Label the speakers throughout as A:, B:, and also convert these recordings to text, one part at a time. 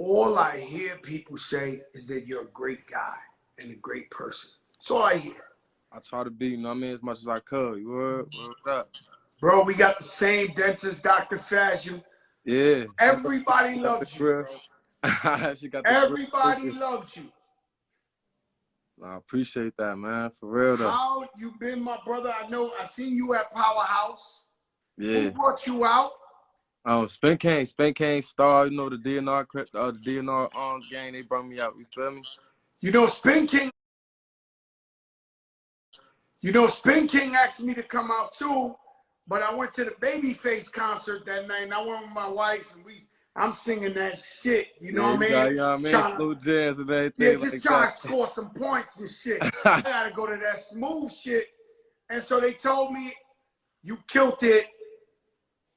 A: all I hear people say is that you're a great guy and a great person. That's all I hear.
B: I try to be, you know what I mean, as much as I could. You heard? What up?
A: Bro, we got the same dentist, Dr. Fashion.
B: Yeah.
A: Everybody loves you, bro.
B: She got the
A: Everybody loves you.
B: I appreciate that, man. For real, though.
A: How you been, my brother? I seen you at Powerhouse.
B: Yeah.
A: Who brought you out?
B: Spin King Star, you know, the DNR gang, they brought me out, you feel me?
A: You know, Spin King asked me to come out too, but I went to the Babyface concert that night, and I went with my wife, and I'm singing that shit, you know what I mean?
B: You know what I mean? Slow jazz and everything.
A: Yeah, just trying to score some points and shit. I gotta go to that smooth shit. And so they told me, you killed it.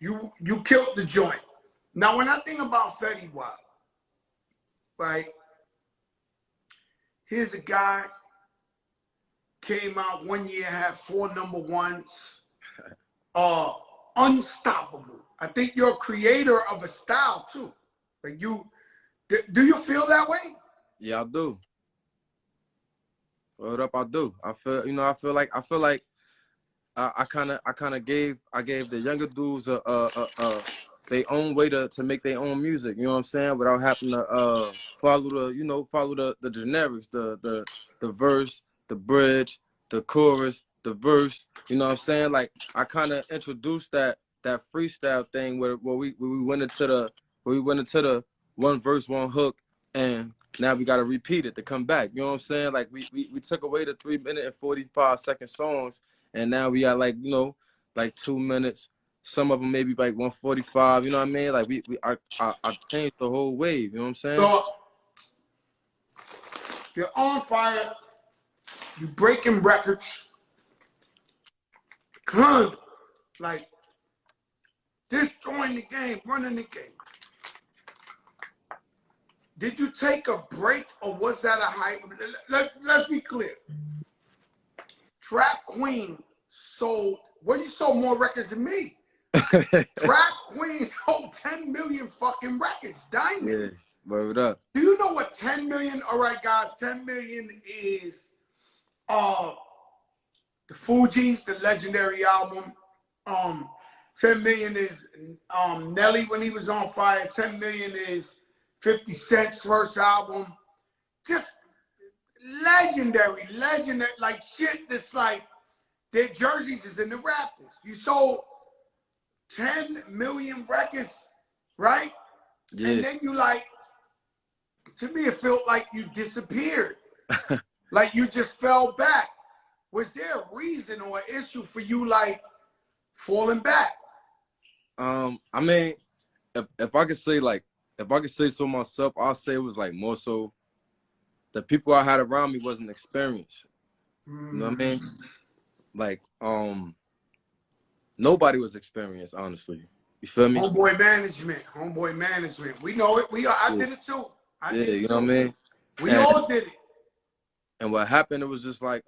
A: You killed the joint. Now, when I think about Fetty Wap, right? Here's a guy, came out one year, had 4 #1s. Unstoppable. I think you're a creator of a style too. Like do you feel that way?
B: Yeah, I do. What up, I do. I feel like I kind of gave the younger dudes their own way to make their own music. You know what I'm saying? Without having to follow the generics, the verse, the bridge, the chorus, the verse. You know what I'm saying? Like I kind of introduced that freestyle thing where we went into the one verse, one hook, and now we got to repeat it to come back. You know what I'm saying? Like we took away the 3-minute and 45-second songs, and now we got like, you know, like 2 minutes. Some of them maybe like 145. You know what I mean? Like I changed the whole wave. You know what I'm saying?
A: So you're on fire. You breaking records. Good. Like destroying the game, running the game. Did you take a break, or was that a high? Let's be clear. Trap Queen sold, well, you sold more records than me. Trap Queen sold 10 million fucking records. Diamond.
B: Yeah, word up.
A: Do you know what 10 million? All right, guys, 10 million is the Fugees, the legendary album. 10 million is Nelly when he was on fire. 10 million is 50 Cent's first album. Just legendary, like shit that's like their jerseys is in the Raptors. You sold 10 million records, right?
B: Yeah.
A: And then you like, to me, it felt like you disappeared. Like you just fell back. Was there a reason or an issue for you like falling back?
B: I mean, if I could say so myself, I'll say it was like more so the people I had around me wasn't experienced. You know what I mean? Like, nobody was experienced, honestly. You feel me?
A: Homeboy management. We know it. I did it too.
B: You know what I mean?
A: We all did it.
B: And what happened, it was just like,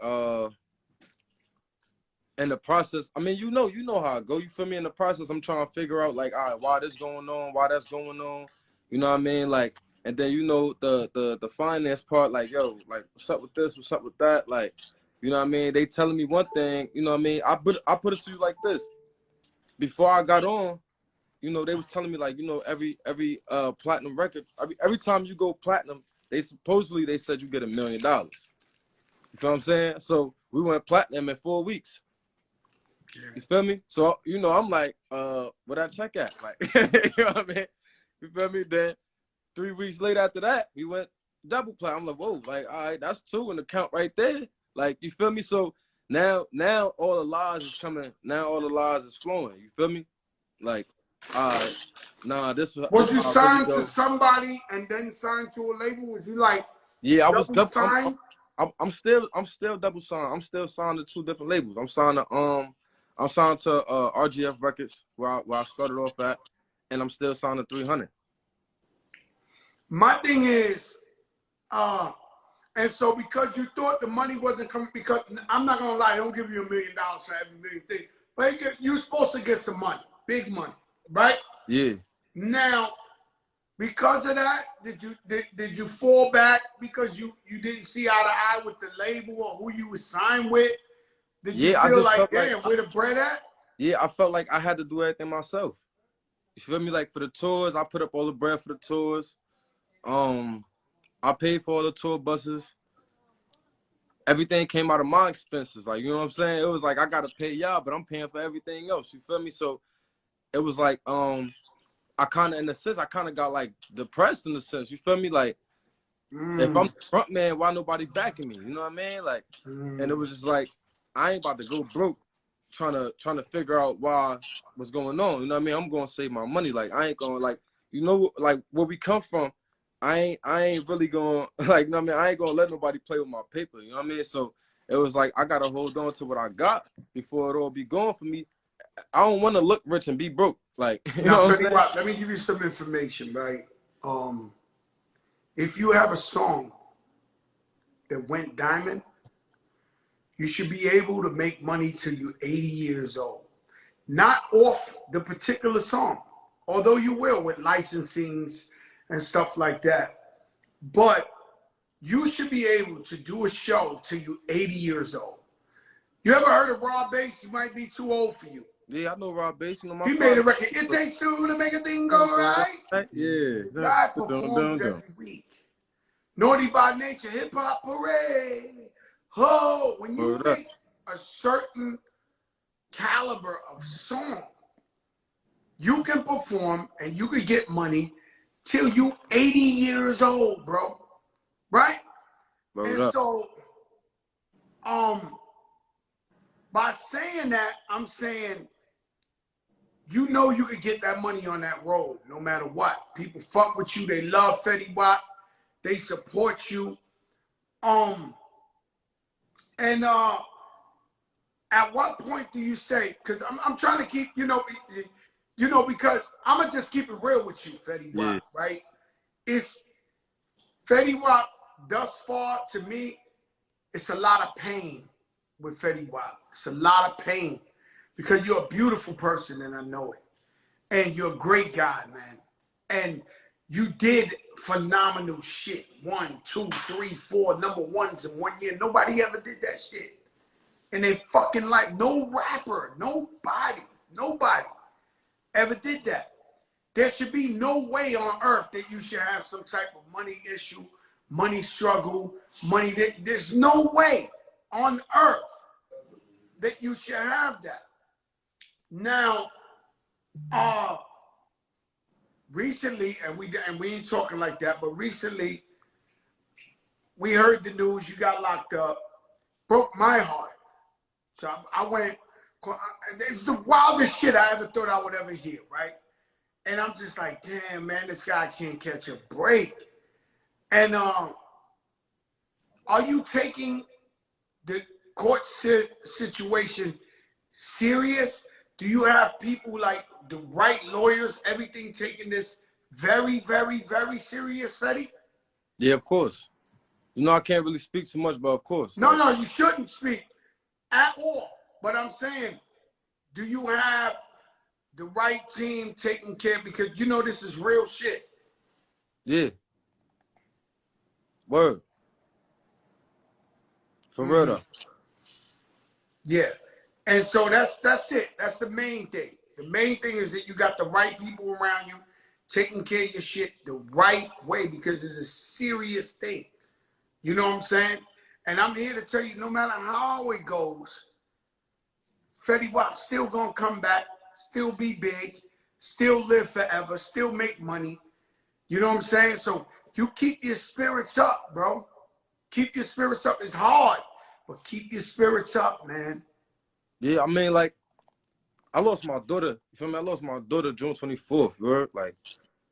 B: in the process, I mean, you know how it go. You feel me? In the process, I'm trying to figure out, like, all right, why this going on, why that's going on. You know what I mean? Like, and then, you know, the finance part, like, yo, like, what's up with this? What's up with that? Like, you know what I mean? They telling me one thing, you know what I mean? I put it to you like this. Before I got on, you know, they was telling me, like, you know, every platinum record, every time you go platinum, they said you get $1 million. You feel what I'm saying? So we went platinum in 4 weeks. You feel me? So, you know, I'm like, where that check at? Like, you know what I mean? You feel me? Then 3 weeks later after that, we went double platinum. I'm like, whoa, like, all right, that's 2 in the count right there. Like, you feel me? So now all the lies is coming. Now all the lies is flowing. You feel me? Like, nah, this
A: Was you signed
B: really
A: to somebody and then signed to a label? Was you like,
B: yeah, I was double
A: signed?
B: I'm still double signed. I'm still signed to 2 different labels. I'm signed to RGF Records where I started off at, and I'm still signed to 300.
A: My thing is, and so because you thought the money wasn't coming, because I'm not gonna lie, they don't give you $1 million for every million thing, but you're supposed to get some money, big money, right?
B: Yeah.
A: Now, Because of that, did you fall back because you didn't see eye to eye with the label or who you were signed with? Did you
B: Yeah, I
A: feel
B: just
A: like,
B: felt like
A: damn, where the bread at?
B: yeah, I felt like I had to do everything myself. You feel me? Like for the tours, I put up all the bread for the tours. I paid for all the tour buses. Everything came out of my expenses. Like, you know what I'm saying? It was like I gotta pay y'all, but I'm paying for everything else. You feel me? So it was like I kinda in a sense, I kinda got like depressed in a sense. You feel me? Like if I'm
A: Mm,
B: the front man, why nobody backing me? You know what I mean? Like, and it
A: mm.
B: was just like I ain't about to go broke trying to figure out why what's going on. You know what I mean? I'm gonna save my money. Like I ain't gonna like like where we come from. I ain't really gonna like you know what I mean. I ain't gonna let nobody play with my paper. You know what I mean? So it was like I gotta hold on to what I got before it all be gone for me. I don't want to look rich and be broke. Like you
A: Now,
B: know what I'm
A: Fetty
B: saying?
A: Wap, let me give you some information, right? Um, if you have a song that went diamond, you should be able to make money till you're 80 years old. Not off the particular song, although you will with licensings and stuff like that. But you should be able to do a show till you're 80 years old. You ever heard of Rob Bass? He might be too old for you.
B: Yeah, I know Rob Bass. You know my
A: He made a
B: father.
A: record. It takes two to make a thing go right.
B: Yeah.
A: The guy
B: Dun,
A: performs
B: dun, dun.
A: every week. Naughty by Nature, Hip Hop Parade. Oh, when you
B: Word up.
A: make a certain caliber of song, you can perform and you can get money till you 80 years old, bro. Right?
B: Word
A: And
B: up.
A: so, by saying that, I'm saying you know you could get that money on that road no matter what. People fuck with you. They love Fetty Wap. They support you. And at what point do you say, because I'm trying to keep, because I'm going to just keep it real with you, Fetty
B: Yeah.
A: Wap, right? It's Fetty Wap thus far, to me, it's a lot of pain with Fetty Wap. It's a lot of pain because you're a beautiful person and I know it. And you're a great guy, man. And you did phenomenal shit. 1, 2, 3, 4 number ones in 1 year. Nobody ever did that shit. And they fucking like no rapper, nobody ever did that. There should be no way on earth that you should have some type of money issue, money struggle, money that there's no way on earth that you should have that. Now, recently, and we ain't talking like that, but recently we heard the news you got locked up, broke my heart. So I went, it's the wildest shit I ever thought I would ever hear, right? And I'm just like, damn, man, this guy can't catch a break. And are you taking the court situation serious? Do you have people like the right lawyers, everything taking this very, very, very serious, Fetty?
B: Yeah, of course. You know I can't really speak too much, but of course.
A: No,
B: Like,
A: no, you shouldn't speak at all. But I'm saying, do you have the right team taking care? Because you know this is real shit.
B: yeah. Word. For real though.
A: Yeah. And so that's it. That's the main thing. The main thing is that you got the right people around you taking care of your shit the right way because it's a serious thing. You know what I'm saying? And I'm here to tell you, no matter how it goes, Fetty Wap still gonna come back, still be big, still live forever, still make money. You know what I'm saying? So you keep your spirits up, bro. Keep your spirits up. It's hard, but keep your spirits up, man.
B: Yeah, I mean like I lost my daughter. You feel me? I lost my daughter June 24th, bro. Like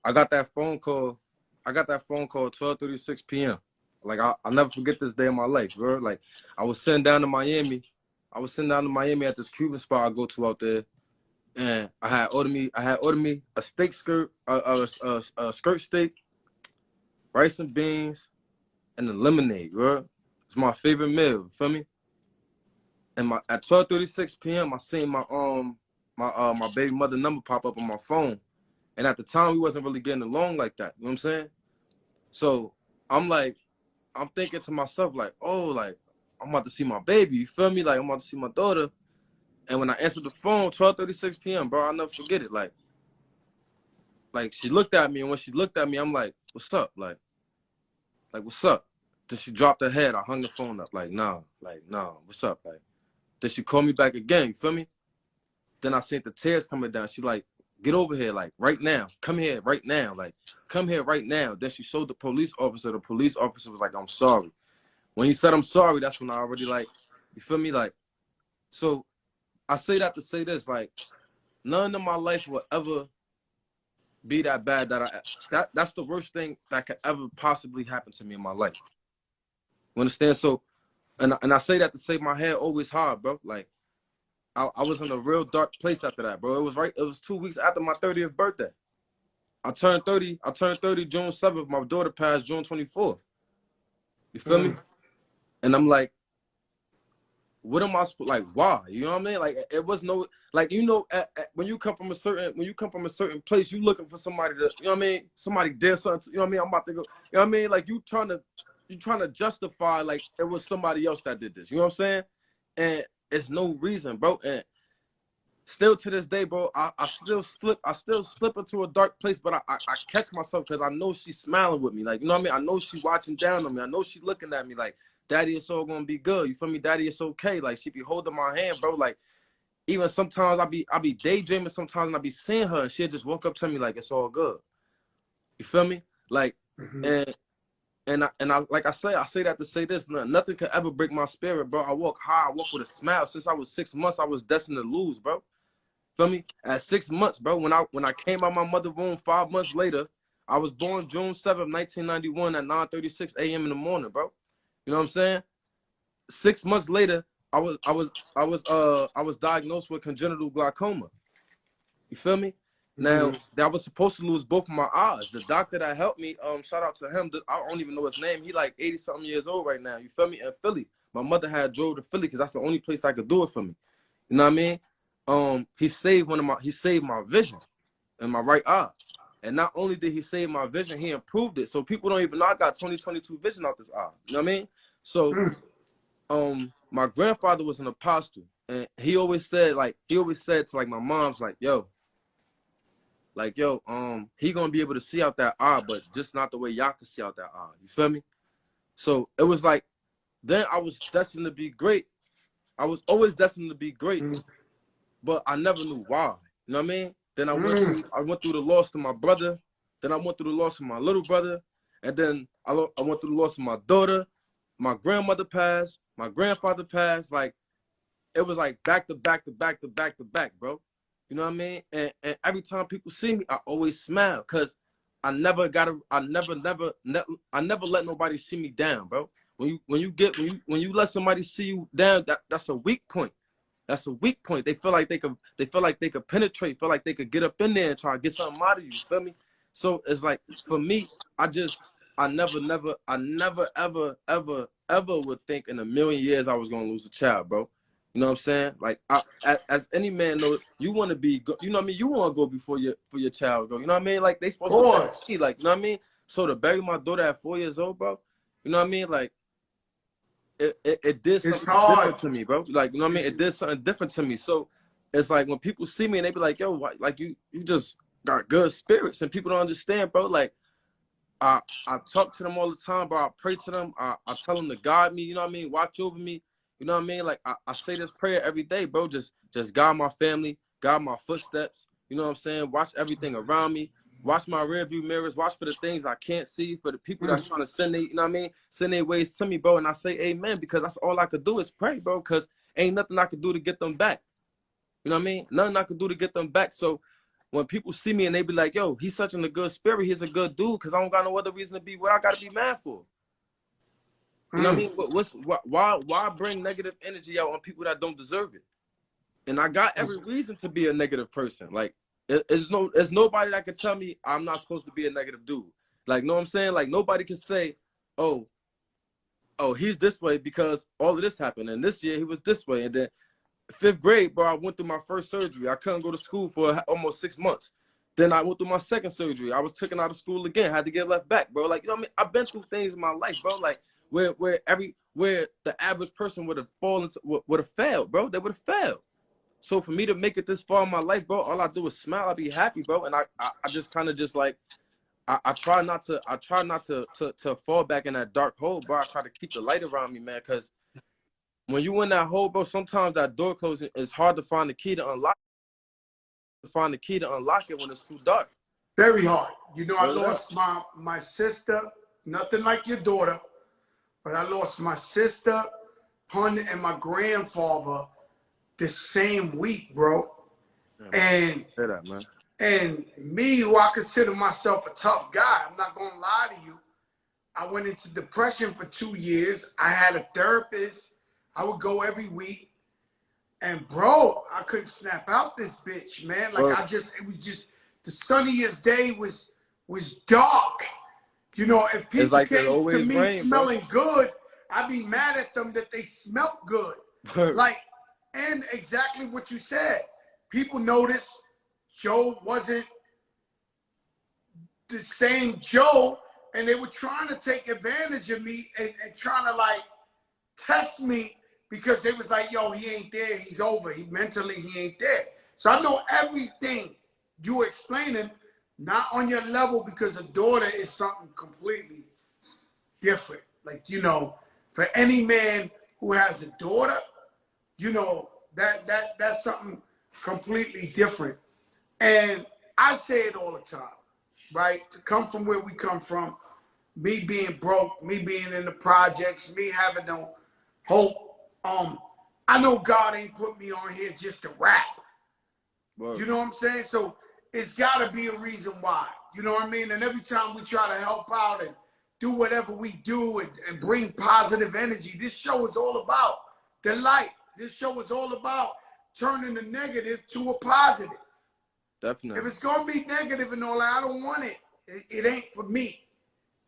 B: I got that phone call. I got that phone call 12:36 p.m. Like I'll never forget this day in my life, bro. Like I was sitting down to Miami. I was sitting down to Miami at this Cuban spot I go to out there, and I had ordered me a steak skirt, a skirt steak, rice and beans, and a lemonade, bro. It's my favorite meal. You feel me? And at 12:36 p.m. I seen my baby mother number pop up on my phone. And at the time, we wasn't really getting along like that. You know what I'm saying? So I'm like, I'm thinking to myself, like, oh, like, I'm about to see my baby. You feel me? Like, I'm about to see my daughter. And when I answered the phone, 12:36 p.m., bro, I'll never forget it. Like she looked at me, and when she looked at me, I'm like, what's up? Like, what's up? Then she dropped her head. I hung the phone up. Like, nah, what's up? Like, then she called me back again. You feel me? Then I seen the tears coming down. She like, get over here, like, right now. Come here right now. Like, come here right now. Then she showed the police officer. The police officer was like, I'm sorry. When he said I'm sorry, that's when I already like, you feel me? Like, so I say that to say this, like, none of my life will ever be that bad that's the worst thing that could ever possibly happen to me in my life. You understand? So, and I say that to say my head always hard, bro. Like, I was in a real dark place after that, bro. It was 2 weeks after my 30th birthday. I turned 30 June 7th. My daughter passed June 24th. You feel me? And I'm like, what am I like? Why? You know what I mean? Like, it was no, like, you know, when you come from a certain place, you looking for somebody to, you know what I mean? Somebody did something. You know what I mean? I'm about to go. You know what I mean? Like, you trying to justify like it was somebody else that did this. You know what I'm saying? And it's no reason, bro. And still to this day, bro, I still slip into a dark place, but I catch myself because I know she's smiling with me. Like, you know what I mean? I know she watching down on me. I know she looking at me like, Daddy, it's all gonna be good. You feel me? Daddy, it's okay. Like, she be holding my hand, bro. Like, even sometimes I be daydreaming sometimes and I be seeing her and she'll just walk up to me like, it's all good. You feel me? Like, and I like I say that to say this, nothing could ever break my spirit, bro. I walk high, I walk with a smile. Since I was 6 months, I was destined to lose, bro. Feel me? At 6 months, bro, when I came out my mother's womb 5 months later, I was born June 7th, 1991 at 9:36 a.m. in the morning, bro. You know what I'm saying? 6 months later, I was diagnosed with congenital glaucoma. You feel me? Now, I was supposed to lose both of my eyes. The doctor that helped me, shout out to him. I don't even know his name. He like 80-something years old right now. You feel me? In Philly. My mother had drove to Philly because that's the only place that could do it for me. You know what I mean? He saved my vision in my right eye. And not only did he save my vision, he improved it. So people don't even know I got 20/22 vision out this eye. You know what I mean? So my grandfather was an apostle. And he always said to like my mom's like, yo, he gonna be able to see out that eye, but just not the way y'all can see out that eye. You feel me? So it was like, then I was destined to be great. I was always destined to be great, but I never knew why. You know what I mean? Then I went through the loss of my brother. Then I went through the loss of my little brother. And then I went through the loss of my daughter. My grandmother passed. My grandfather passed. Like, it was like back to back to back to back to back, bro. You know what I mean? And every time people see me, I always smile because I never let nobody see me down, bro. When you let somebody see you down, that's a weak point. That's a weak point. They feel like they could penetrate, feel like they could get up in there and try to get something out of you. Feel me? So it's like, for me, I never ever would think in a million years I was gonna lose a child, bro. You know what I'm saying? Like, as any man knows, you want to be, you know what I mean? You want to go before your child go. You know what I mean? Like, they supposed to be, like, you know what I mean? So to bury my daughter at 4 years old, bro, you know what I mean? Like, it did something different to me, bro. Like, you know what I mean? It did something different to me. So it's like when people see me and they be like, yo, like, you just got good spirits, and people don't understand, bro. Like, I talk to them all the time, bro. I pray to them. I tell them to guide me, you know what I mean? Watch over me. You know what I mean? Like, I say this prayer every day, bro. Just guide my family, guide my footsteps. You know what I'm saying? Watch everything around me. Watch my rearview mirrors. Watch for the things I can't see, for the people that's trying to send you know what I mean? Send their ways to me, bro. And I say amen, because that's all I could do is pray, bro, because ain't nothing I could do to get them back. You know what I mean? Nothing I could do to get them back. So when people see me and they be like, yo, he's such a good spirit, he's a good dude, because I don't got no other reason to be what I got to be mad for. You know what I mean? Why bring negative energy out on people that don't deserve it? And I got every reason to be a negative person. Like, there's nobody that can tell me I'm not supposed to be a negative dude. Like, know what I'm saying? Like, nobody can say, oh, he's this way because all of this happened, and this year he was this way. And then 5th grade, bro, I went through my first surgery. I couldn't go to school for almost 6 months. Then I went through my second surgery. I was taken out of school again, had to get left back, bro. Like, you know what I mean? I've been through things in my life, bro. Like where the average person would have fallen to, would have failed, bro. They would have failed. So for me to make it this far in my life, bro, all I do is smile. I be happy, bro. And I just kind of just like I try not to fall back in that dark hole, bro. I try to keep the light around me, man, because when you in that hole, bro, sometimes that door closing, it's hard to find the key to unlock. Find the key to unlock it when it's too dark.
A: Very hard. You know, I lost my sister, nothing like your daughter, but I lost my sister, Pun, and my grandfather the same week, bro.
B: Yeah,
A: and
B: say that, man.
A: And me, who I consider myself a tough guy, I'm not gonna lie to you, I went into depression for 2 years. I had a therapist. I would go every week. And bro, I couldn't snap out this bitch, man. Like it was just the sunniest day was dark. You know, if people
B: like
A: came to me smelling good, I'd be mad at them that they smelt good. Like, and exactly what you said. People noticed Joe wasn't the same Joe, and they were trying to take advantage of me and trying to like test me. Because they was like, yo, he ain't there. He's over. Mentally, he ain't there. So I know everything you explaining, not on your level, because a daughter is something completely different. Like, you know, for any man who has a daughter, you know, that's something completely different. And I say it all the time, right? To come from where we come from, me being broke, me being in the projects, me having no hope. I know God ain't put me on here just to rap. Whoa. You know what I'm saying? So it's got to be a reason why. You know what I mean? And every time we try to help out and do whatever we do and bring positive energy, this show is all about the light. This show is all about turning the negative to a positive.
B: Definitely.
A: If it's going to be negative and all that, I don't want it. It ain't for me.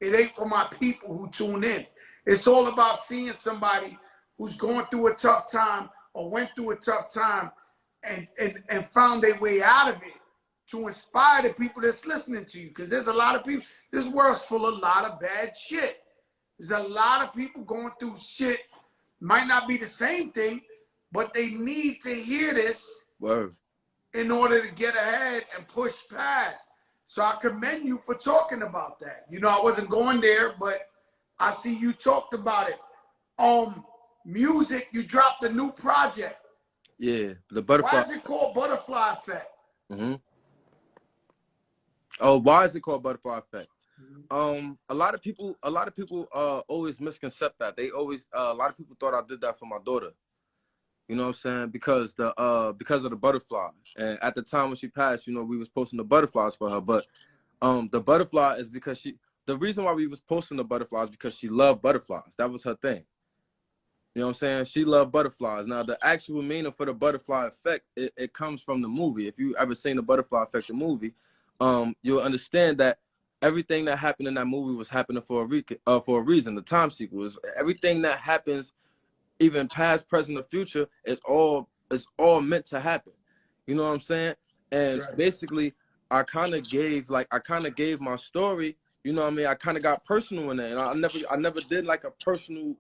A: It ain't for my people who tune in. It's all about seeing somebody who's going through a tough time or went through a tough time and found their way out of it to inspire the people that's listening to you. Because there's a lot of people, this world's full of a lot of bad shit. There's a lot of people going through shit, might not be the same thing, but they need to hear this in order to get ahead and push past. So I commend you for talking about that. You know, I wasn't going there, but I see you talked about it. Music, you dropped a new project.
B: Yeah, the Butterfly.
A: Why is it called Butterfly Effect?
B: Oh, why is it called Butterfly Effect? A lot of people always misconcept that. They always a lot of people thought I did that for my daughter. You know what I'm saying? Because of the butterfly. And at the time when she passed, you know, we was posting the butterflies for her. But the butterfly is because the reason why we was posting the butterflies is because she loved butterflies. That was her thing. You know what I'm saying? She loved butterflies. Now, the actual meaning for the butterfly effect, it comes from the movie. If you ever seen the Butterfly Effect, the movie, you'll understand that everything that happened in that movie was happening for a reason. The time sequence, everything that happens, even past, present, or future, it's all meant to happen. You know what I'm saying? And basically, I kind of gave my story. You know what I mean? I kind of got personal in it, and I never did like a personal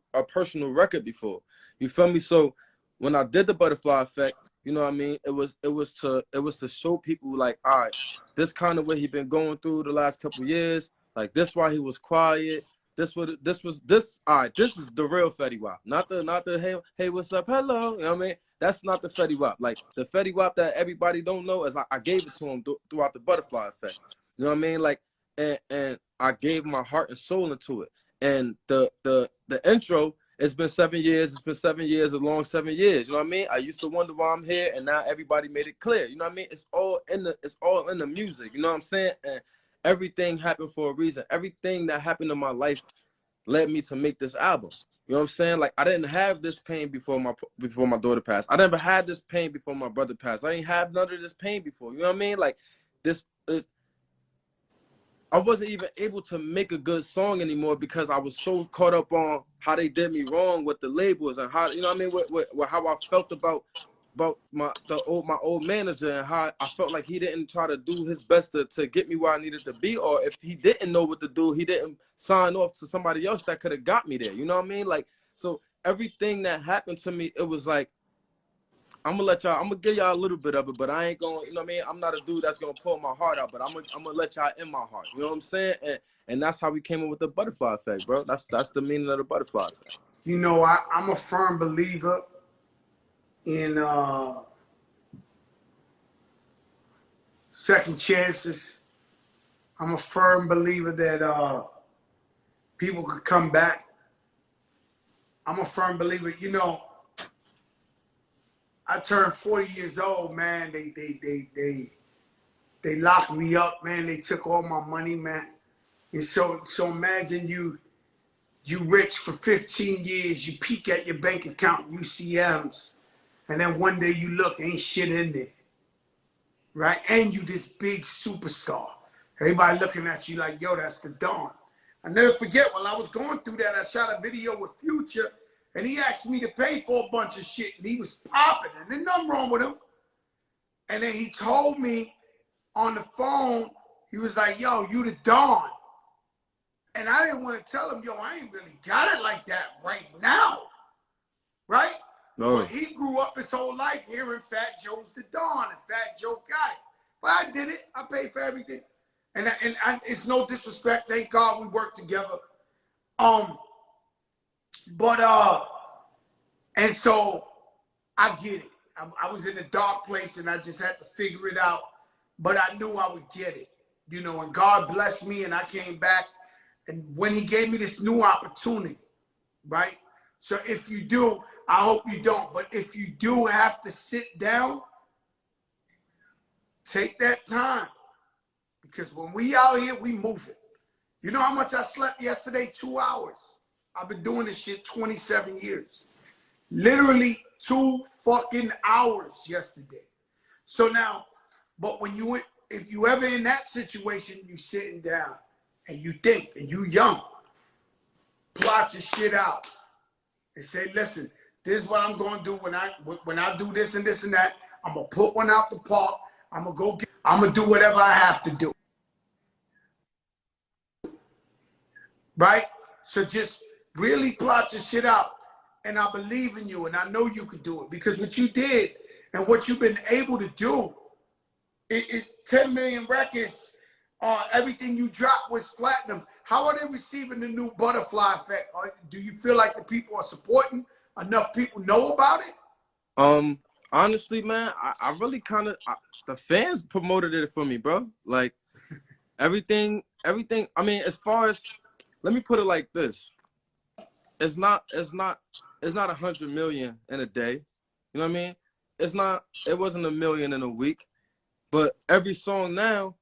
B: record before. You feel me? So when I did the Butterfly Effect, you know what I mean? It was to show people like, all right, this kind of what he been going through the last couple of years. Like this why he was quiet. This all right. This is the real Fetty Wap, not the hey what's up, hello. You know what I mean? That's not the Fetty Wap. Like the Fetty Wap that everybody don't know is I gave it to him throughout the Butterfly Effect. You know what I mean? Like and I gave my heart and soul into it. And the intro, it's been 7 years. It's been 7 years, a long 7 years. You know what I mean? I used to wonder why I'm here, and now everybody made it clear. You know what I mean? It's all in the music. You know what I'm saying? And everything happened for a reason. Everything that happened in my life led me to make this album. You know what I'm saying? Like I didn't have this pain before my daughter passed. I never had this pain before my brother passed. I ain't have none of this pain before. You know what I mean? Like this is. I wasn't even able to make a good song anymore because I was so caught up on how they did me wrong with the labels and how, you know what I mean, with how I felt about my old manager and how I felt like he didn't try to do his best to get me where I needed to be, or if he didn't know what to do, he didn't sign off to somebody else that could have got me there. You know what I mean? Like, so everything that happened to me, it was like, I'm gonna give y'all a little bit of it, but I ain't gonna, you know what I mean? I'm not a dude that's gonna pull my heart out, but I'm gonna let y'all in my heart. You know what I'm saying? And that's how we came up with the butterfly effect, bro. That's the meaning of the butterfly effect.
A: You know, I'm a firm believer in second chances. I'm a firm believer that people could come back. I'm a firm believer. You know, I turned 40 years old, man. They locked me up, man. They took all my money, man. And so imagine you rich for 15 years. You peek at your bank account, UCMs, and then one day you look, ain't shit in there, right? And you this big superstar. Everybody looking at you like, yo, that's the Don. I never forget, while I was going through that, I shot a video with Future, and he asked me to pay for a bunch of shit, and he was popping, and there's nothing wrong with him. And then he told me on the phone, he was like, yo, you the Don. And I didn't want to tell him, yo, I ain't really got it like that right now, right?
B: No.
A: But he grew up his whole life hearing Fat Joe's the Don, and Fat Joe got it. But I did it. I paid for everything. And it's no disrespect. Thank God we worked together. And so I get it. I was in a dark place and I just had to figure it out. But I knew I would get it, you know, and God blessed me and I came back. And when he gave me this new opportunity, right? So if you do, I hope you don't, but if you do have to sit down, take that time. Because when we out here, we move it. You know how much I slept yesterday? 2 hours. I've been doing this shit 27 years. Literally 2 fucking hours yesterday. So now, but if you ever in that situation, you sitting down and you think, and you young, plot your shit out and say, listen, this is what I'm gonna do when I do this and this and that. I'm gonna put one out the park. I'm gonna do whatever I have to do. Right? So just really plot your shit out. And I believe in you, and I know you could do it because what you did and what you've been able to do is 10 million records. Everything you dropped was platinum. How are they receiving the new butterfly effect? Do you feel like the people are supporting? Enough people know about it?
B: Honestly, man, I really kind of, the fans promoted it for me, bro. Like everything. I mean, as far as, let me put it like this: it's not 100 million in a day. You know what I mean? It wasn't 1 million in a week, but every song now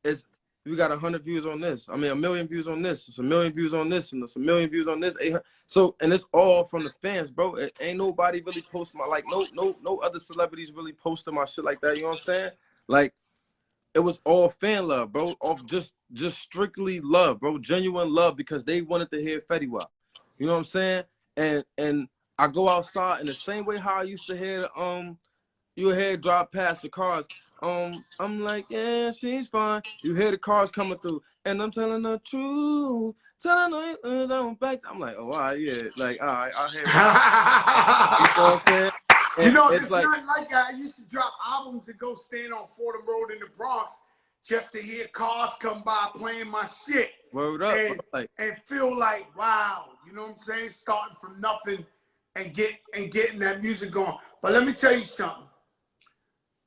B: is, we got 100 views on this. I mean, 1 million views on this. It's 1 million views on this, and it's 1 million views on this. 800. So, and it's all from the fans, bro. It ain't nobody really posting my, like, no other celebrities really posting my shit like that. You know what I'm saying? Like, it was all fan love, bro. Off just strictly love, bro. Genuine love because they wanted to hear Fetty Wap. You know what I'm saying? And I go outside in the same way how I used to hear you hear drive past the cars. I'm like, yeah, she's fine. You hear the cars coming through, and I'm telling the truth, telling her I'm back. I'm like, oh, all right, yeah, like, all right, I hear it. You know what I'm saying? And
A: you know,
B: it's like,
A: not like I used to drop albums and go stand on Fordham Road in the Bronx just to hear cars come by playing my shit.
B: Word up,
A: and feel like, wow, you know what I'm saying? Starting from nothing and getting that music going. But let me tell you something.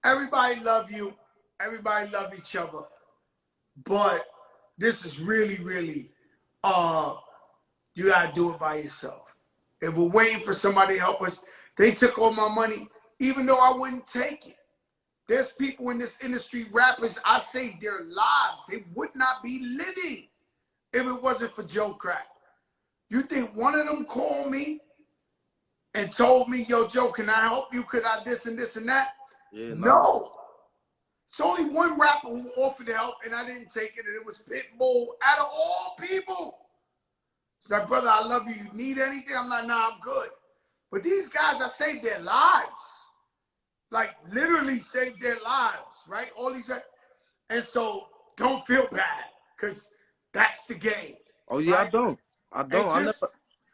A: Everybody love you. Everybody love each other. But this is really, really, you gotta do it by yourself. If we're waiting for somebody to help us, they took all my money, even though I wouldn't take it. There's people in this industry, rappers, I saved their lives. They would not be living if it wasn't for Joe Crack. You think one of them called me and told me, yo, Joe, can I help you? Could I this and this and that? Yeah, no. It's only one rapper who offered to help, and I didn't take it, and it was Pitbull, out of all people. He's like, brother, I love you. You need anything? I'm like, nah, I'm good. But these guys, I saved their lives. like literally saved their lives, right? All these, and so don't feel bad because that's the game.
B: Oh yeah,
A: right?
B: I don't.
A: Just,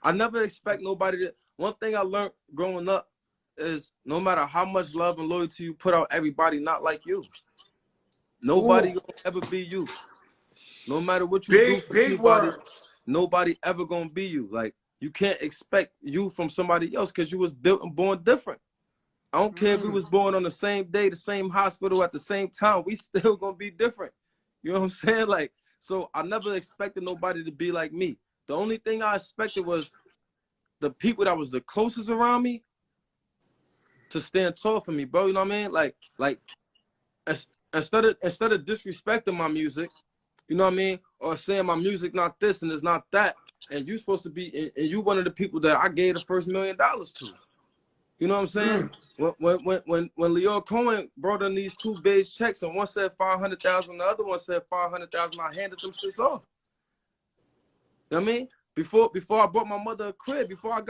B: I never expect nobody to. One thing I learned growing up is no matter how much love and loyalty you put out, everybody not like you. Nobody gonna ever be you. No matter what you do for
A: big
B: anybody,
A: words.
B: nobody ever gonna be you. Like you can't expect you from somebody else because you was built and born different. I don't care if we was born on the same day, the same hospital at the same time. We still gonna be different. You know what I'm saying? Like, so I never expected nobody to be like me. The only thing I expected was the people that was the closest around me to stand tall for me, bro. You know what I mean? Like instead of disrespecting my music, you know what I mean, or saying my music not this and it's not that, and you supposed to be, and you one of the people that I gave the first $1 million to. You know what I'm saying? When Leo Cohen brought in these two big checks, and one said 500,000, the other one said 500,000, I handed them shits off. You know what I mean? Before I bought my mother a crib, before I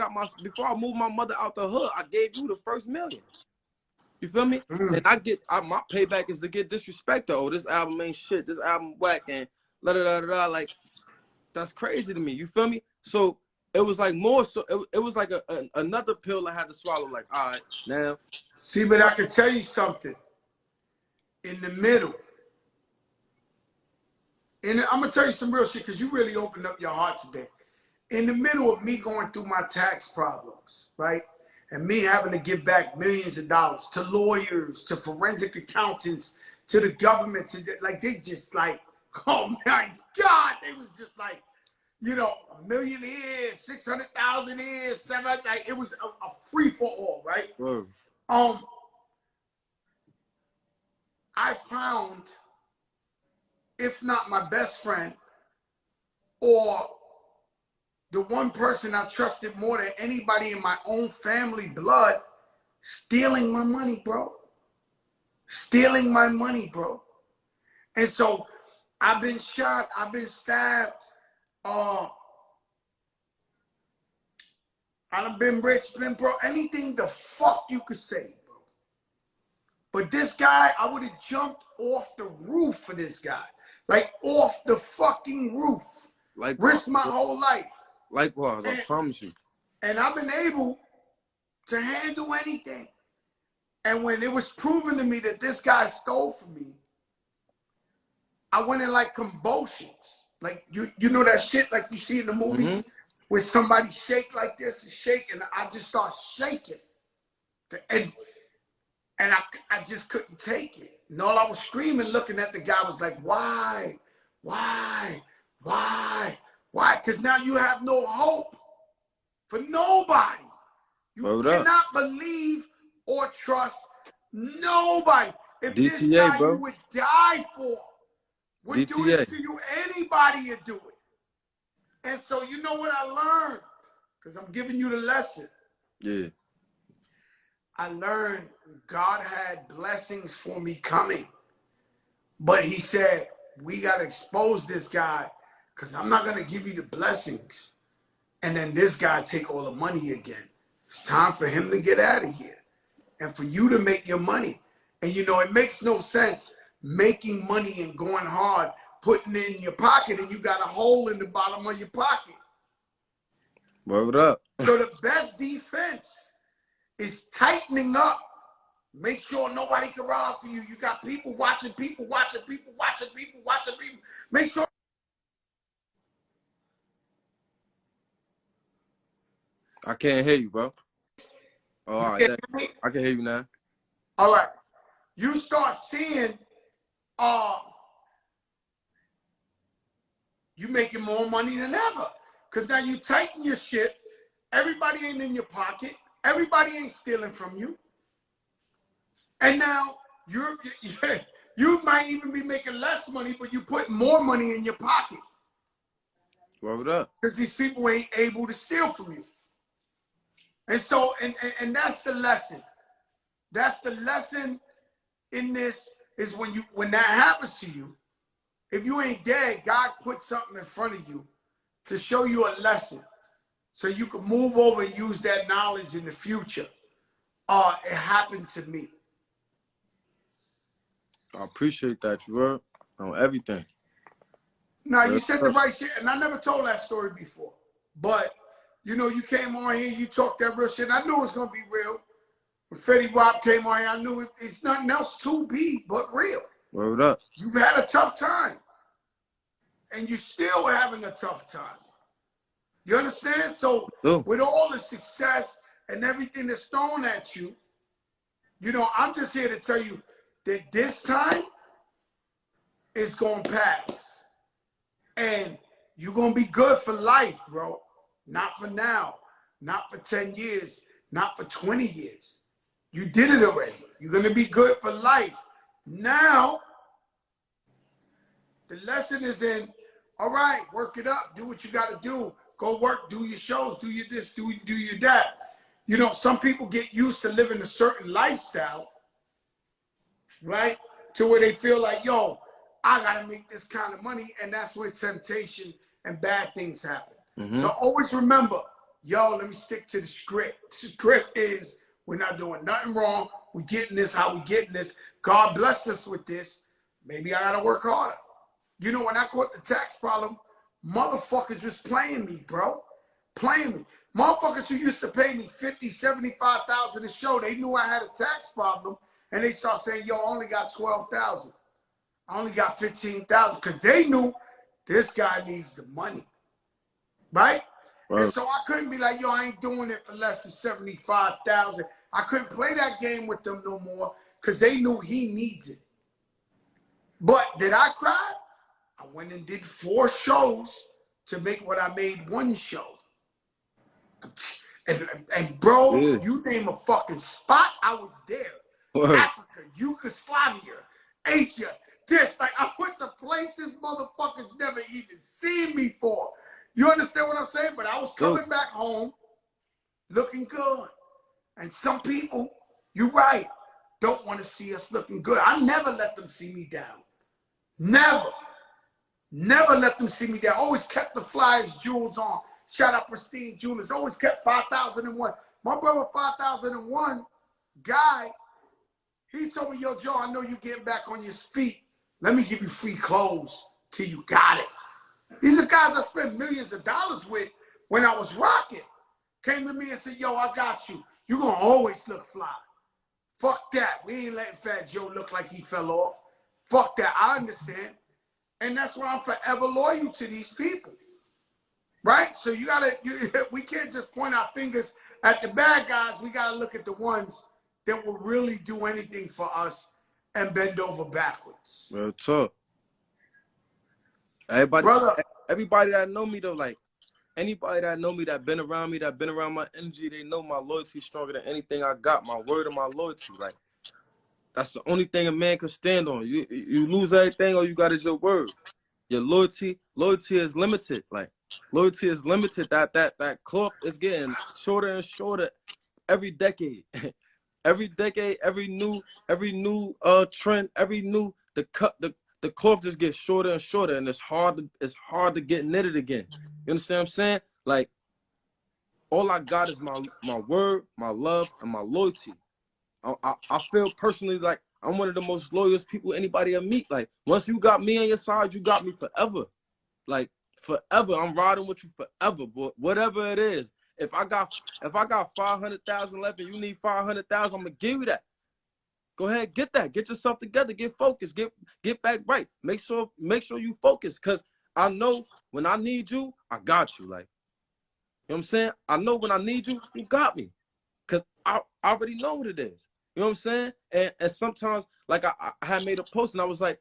B: moved my mother out the hood, I gave you the first $1 million. You feel me? And my payback is to get disrespected. Oh, this album ain't shit. This album whack and la da da da. Like that's crazy to me. You feel me? So it was like more. So it was like another pill I had to swallow. Like, all right, now.
A: See, but I can tell you something. In the middle, and I'm gonna tell you some real shit because you really opened up your heart today. In the middle of me going through my tax problems, right? And me having to give back millions of dollars to lawyers, to forensic accountants, to the government, like they just like, oh my God, they was just like, you know, $1 million here, 600,000 here, 700. Like it was a free for all, right?
B: Whoa.
A: I found, if not my best friend, or the one person I trusted more than anybody in my own family blood, stealing my money, bro. Stealing my money, bro. And so I've been shot, I've been stabbed, I've been rich, been broke, anything the fuck you could say, bro. But this guy, I would have jumped off the roof for this guy. Like off the fucking roof.
B: Like
A: risked my whole life.
B: Likewise, I promise you.
A: And I've been able to handle anything. And when it was proven to me that this guy stole from me, I went in like convulsions. Like you know that shit like you see in the movies where somebody shake like this and shake, and I just start shaking. And I just couldn't take it. And all I was screaming, looking at the guy was like, why? Why? Why? Why? Because now you have no hope for nobody. You cannot believe or trust nobody. If
B: DTA,
A: this guy
B: bro.
A: you would die for would do this to you, anybody would do it. And so you know what I learned? Because I'm giving you the lesson.
B: Yeah.
A: I learned God had blessings for me coming. But he said, we got to expose this guy because I'm not going to give you the blessings. And then this guy take all the money again. It's time for him to get out of here and for you to make your money. And, you know, it makes no sense making money and going hard, putting it in your pocket, and you got a hole in the bottom of your pocket.
B: Word up.
A: So the best defense is tightening up. Make sure nobody can rob for you. You got people watching, people watching, people watching, people watching, people. Make sure.
B: I can't hear you, bro. Oh, all right. I can hear you now.
A: All right. You start seeing you making more money than ever. Because now you tighten your shit. Everybody ain't in your pocket. Everybody ain't stealing from you. And now you might even be making less money, but you put more money in your pocket.
B: Word up.
A: Because these people ain't able to steal from you. And so, and that's the lesson. That's the lesson in this is when that happens to you, if you ain't dead, God put something in front of you to show you a lesson so you can move over and use that knowledge in the future. It happened to me.
B: I appreciate that, you heard? On everything.
A: Now, you said the right shit, and I never told that story before. But, you know, you came on here, you talked that real shit. I knew it was going to be real. When Fetty Wap came on here, I knew it's nothing else to be but real.
B: Word up.
A: You've had a tough time. And you're still having a tough time. You understand? So, with all the success and everything that's thrown at you, you know, I'm just here to tell you that this time is going to pass. And you're going to be good for life, bro. Not for now. Not for 10 years. Not for 20 years. You did it already. You're going to be good for life. Now, the lesson is in, all right, work it up. Do what you got to do. Go work. Do your shows. Do your this. Do your that. You know, some people get used to living a certain lifestyle, right? To where they feel like, yo, I got to make this kind of money. And that's where temptation and bad things happen. So always remember, yo, let me stick to the script. The script is we're not doing nothing wrong. We're getting this how we getting this. God blessed us with this. Maybe I got to work harder. You know, when I caught the tax problem, motherfuckers was playing me, bro. Playing me. Motherfuckers who used to pay me $50,000, $75,000 a show, they knew I had a tax problem, and they start saying, yo, I only got $12,000. I only got $15,000, because they knew this guy needs the money, right? And so I couldn't be like, yo, I ain't doing it for less than $75,000. I couldn't play that game with them no more, because they knew he needs it. But did I cry? I went and did 4 shows to make what I made 1 show. And bro, you name a fucking spot, I was there. Africa, Yugoslavia, Asia, this. Like, I went to places motherfuckers never even seen before. You understand what I'm saying? But I was coming back home looking good. And some people, you're right, don't want to see us looking good. I never let them see me down. Never. Never let them see me down. Always kept the flyers, jewels on. Shout out Pristine Jewelers. Always kept 5001. My brother 5001 guy, he told me, yo, Joe, I know you're getting back on your feet. Let me give you free clothes till you got it. These are guys I spent millions of dollars with when I was rocking. Came to me and said, yo, I got you. You're going to always look fly. Fuck that. We ain't letting Fat Joe look like he fell off. Fuck that. I understand. And that's why I'm forever loyal to these people. Right? So we can't just point our fingers at the bad guys. We got to look at the ones that will really do anything for us and bend over backwards.
B: Real talk. Everybody that know me, though, like, anybody that know me, that been around me, that been around my energy, they know my loyalty stronger than anything I got. My word and my loyalty. Like, that's the only thing a man can stand on. You lose everything, all you got is your word. Your loyalty is limited. Like, loyalty is limited. That clock is getting shorter and shorter every decade. Every decade, every new trend, the cloth just gets shorter and shorter, and it's hard to get knitted again. You understand what I'm saying? Like, all I got is my word, my love, and my loyalty. I feel personally like I'm one of the most loyalest people anybody ever meet. Like, once you got me on your side, you got me forever. Like, forever. I'm riding with you forever, boy. Whatever it is. If I got 500,000 left and you need 500,000, I'm gonna give you that. Go ahead, get that. Get yourself together. Get focused. Get back right. Make sure you focus. Cause I know when I need you, I got you. Like, you know what I'm saying? I know when I need you, you got me. Cause I already know what it is. You know what I'm saying? And sometimes, like, I had made a post and I was like,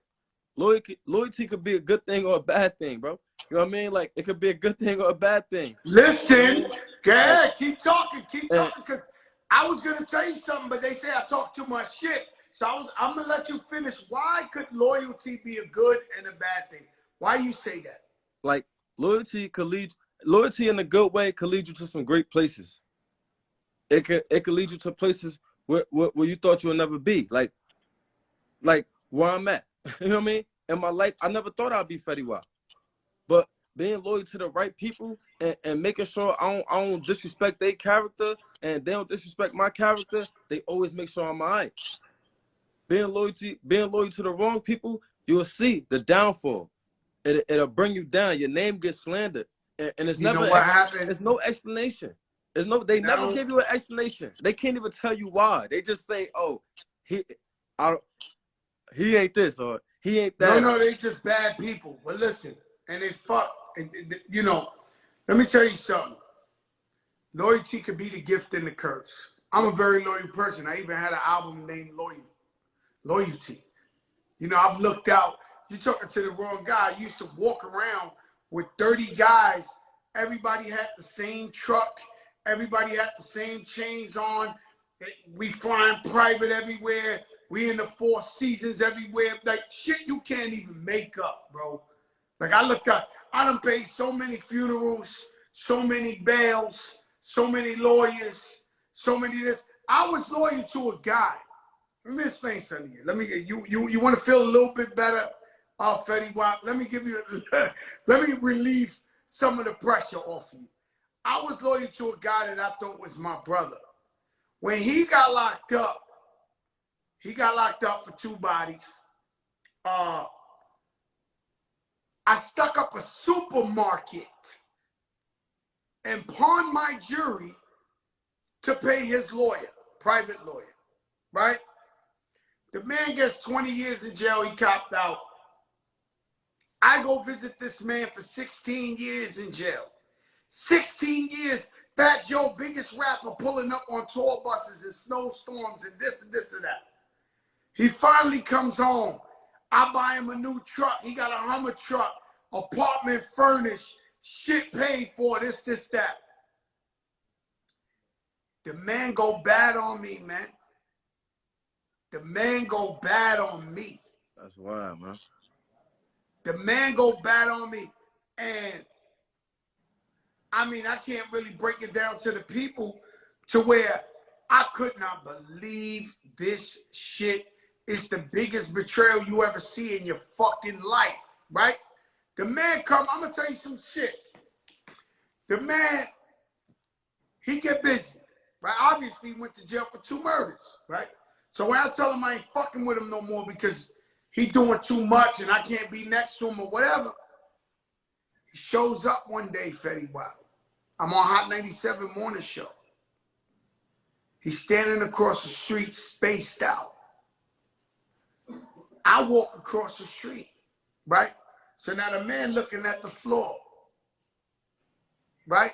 B: loyalty could be a good thing or a bad thing, bro. You know what I mean? Like, it could be a good thing or a bad thing.
A: Listen, go ahead, keep talking, because I was gonna tell you something, but they say I talk too much shit. So I'm gonna let you finish. Why could loyalty be a good and a bad thing? Why you say that?
B: Like, loyalty in a good way could lead you to some great places. It could lead you to places where you thought you would never be. Like where I'm at. You know what I mean? In my life, I never thought I'd be Fetty Wap. But being loyal to the right people and making sure I don't disrespect their character and they don't disrespect my character, they always make sure I'm all right. being loyal to the wrong people, you'll see the downfall. It'll bring you down. Your name gets slandered, and it's
A: You
B: never
A: know what happened?
B: There's no explanation. They never give you an explanation. They can't even tell you why. They just say, "Oh, he ain't this or he ain't that."
A: No, they just bad people. But listen, and they fuck. And, you know, let me tell you something. Loyalty could be the gift and the curse. I'm a very loyal person. I even had an album named Loyalty. You know, I've looked out. You're talking to the wrong guy. I used to walk around with 30 guys. Everybody had the same truck. Everybody had the same chains on. We flying private everywhere. We in the Four Seasons everywhere. Like, shit you can't even make up, bro. Like, I looked up. I done paid so many funerals, so many bails, so many lawyers, so many this. I was loyal to a guy. Let me explain something to you. Let me get you want to feel a little bit better, Fetty Wap. Let me give you let me relieve some of the pressure off you. I was loyal to a guy that I thought was my brother. When he got locked up for 2 bodies. I stuck up a supermarket and pawned my jury to pay his lawyer, private lawyer, right? The man gets 20 years in jail. He copped out. I go visit this man for 16 years in jail. 16 years, Fat Joe, biggest rapper, pulling up on tour buses and snowstorms and this and that. He finally comes home. I buy him a new truck. He got a Hummer truck, apartment furnished, shit paid for, this, that. The man go bad on me, man. The man go bad on me.
B: That's wild, man.
A: The man go bad on me. And I mean, I can't really break it down to the people to where I could not believe this shit. It's the biggest betrayal you ever see in your fucking life, right? The man come, I'm gonna tell you some shit. The man, he get busy, right? Obviously, he went to jail for 2 murders, right? So when I tell him I ain't fucking with him no more because he doing too much and I can't be next to him or whatever, he shows up one day, Fetty Wap. I'm on Hot 97 morning show. He's standing across the street, spaced out. I walk across the street, right? So now the man looking at the floor, right?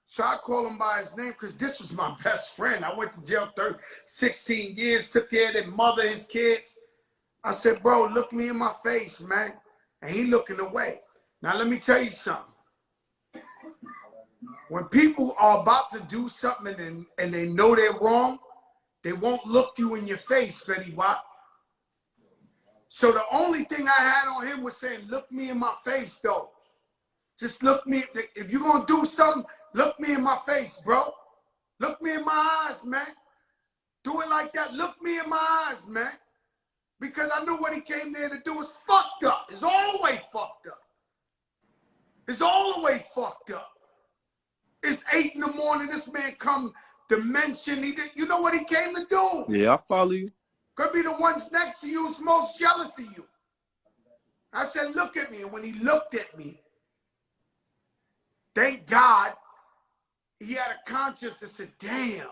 A: So I call him by his name because this was my best friend. I went to jail 16 years, took care of their mother, his kids. I said, bro, look me in my face, man. And he looking away. Now, let me tell you something. When people are about to do something and they know they're wrong, they won't look you in your face, Fetty Wap. So the only thing I had on him was saying, look me in my face, though. Just look me. If you're going to do something, look me in my face, bro. Look me in my eyes, man. Do it like that. Look me in my eyes, man. Because I knew what he came there to do was fucked up. It's all the way fucked up. It's all the way fucked up. It's 8 in the morning. This man come to mention. You know what he came to do?
B: Yeah, I follow you.
A: Could be the ones next to you who's most jealous of you. I said, look at me. And when he looked at me, thank God, he had a conscience that said, damn.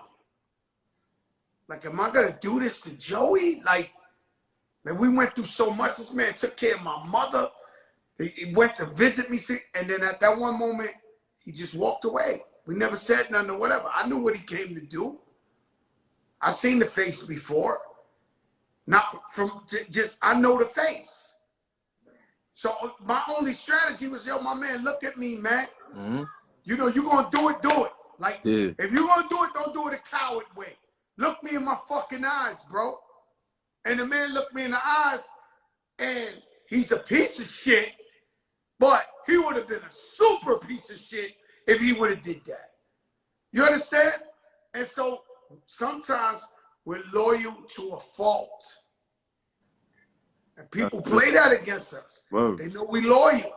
A: Like, am I going to do this to Joey? Like, we went through so much. This man took care of my mother. He went to visit me. And then at that one moment, he just walked away. We never said nothing or whatever. I knew what he came to do. I seen the face before. Not from just, I know the face. So my only strategy was, yo, my man, look at me, man. Mm-hmm. You know, you gonna do it, do it. Like, yeah. If you gonna do it, don't do it a coward way. Look me in my fucking eyes, bro. And the man looked me in the eyes, and he's a piece of shit, but he would have been a super piece of shit if he would have did that. You understand? And so sometimes we're loyal to a fault. And people play that against us. Whoa. They know we loyal.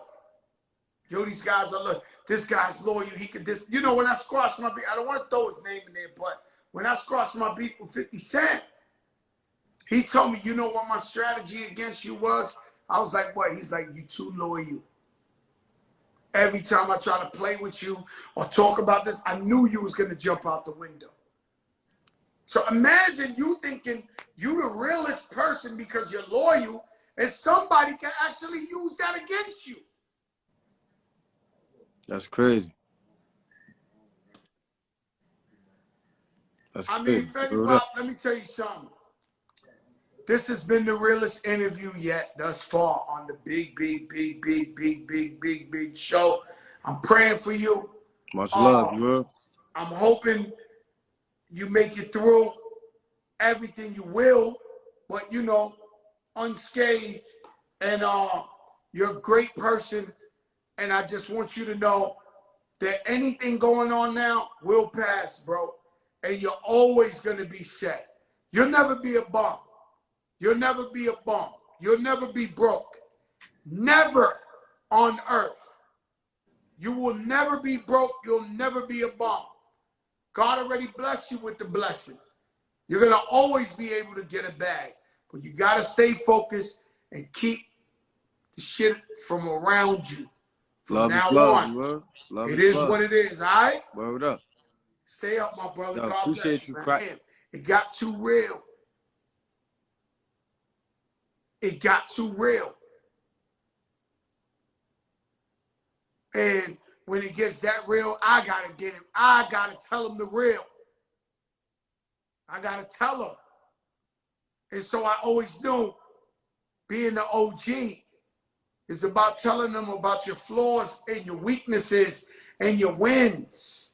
A: Yo, these guys are loyal. This guy's loyal. He could this. You know, when I squashed my beef, I don't want to throw his name in there, but when I squashed my beef with 50 Cent, He told me, you know what my strategy against you was? I was like, what? He's like, you too loyal. Every time I try to play with you or talk about this, I knew you was going to jump out the window. So imagine you thinking you the realest person because you're loyal, and somebody can actually use that against you.
B: That's crazy. That's
A: I
B: crazy.
A: mean, Fetty Wap, let me tell you something. This has been the realest interview yet thus far on the big show. I'm praying for you.
B: Much love, bro.
A: I'm hoping you make it through everything you will, but you know, unscathed. And you're a great person. And I just want you to know that anything going on now will pass, bro. And you're always going to be set. You'll never be a bum. You'll never be a bum. You'll never be broke. Never on earth. You will never be broke. You'll never be a bum. God already blessed you with the blessing. You're going to always be able to get a bag. But you got to stay focused and keep the shit from around you. From
B: love
A: now
B: is love,
A: on.
B: bro. Love
A: It
B: is
A: is what it is, all right?
B: Word up.
A: Stay up, my brother.
B: Yo,
A: God
B: appreciate
A: bless you,
B: you,
A: man. It got too real. It got too real. And when it gets that real, I got to get him. I got to tell him the real. I got to tell him. And so I always knew being the OG is about telling them about your flaws and your weaknesses and your wins.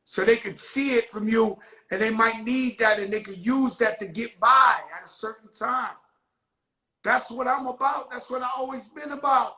A: So they could see it from you, and they might need that, and they could use that to get by at a certain time. That's what I'm about. That's what I've always been about.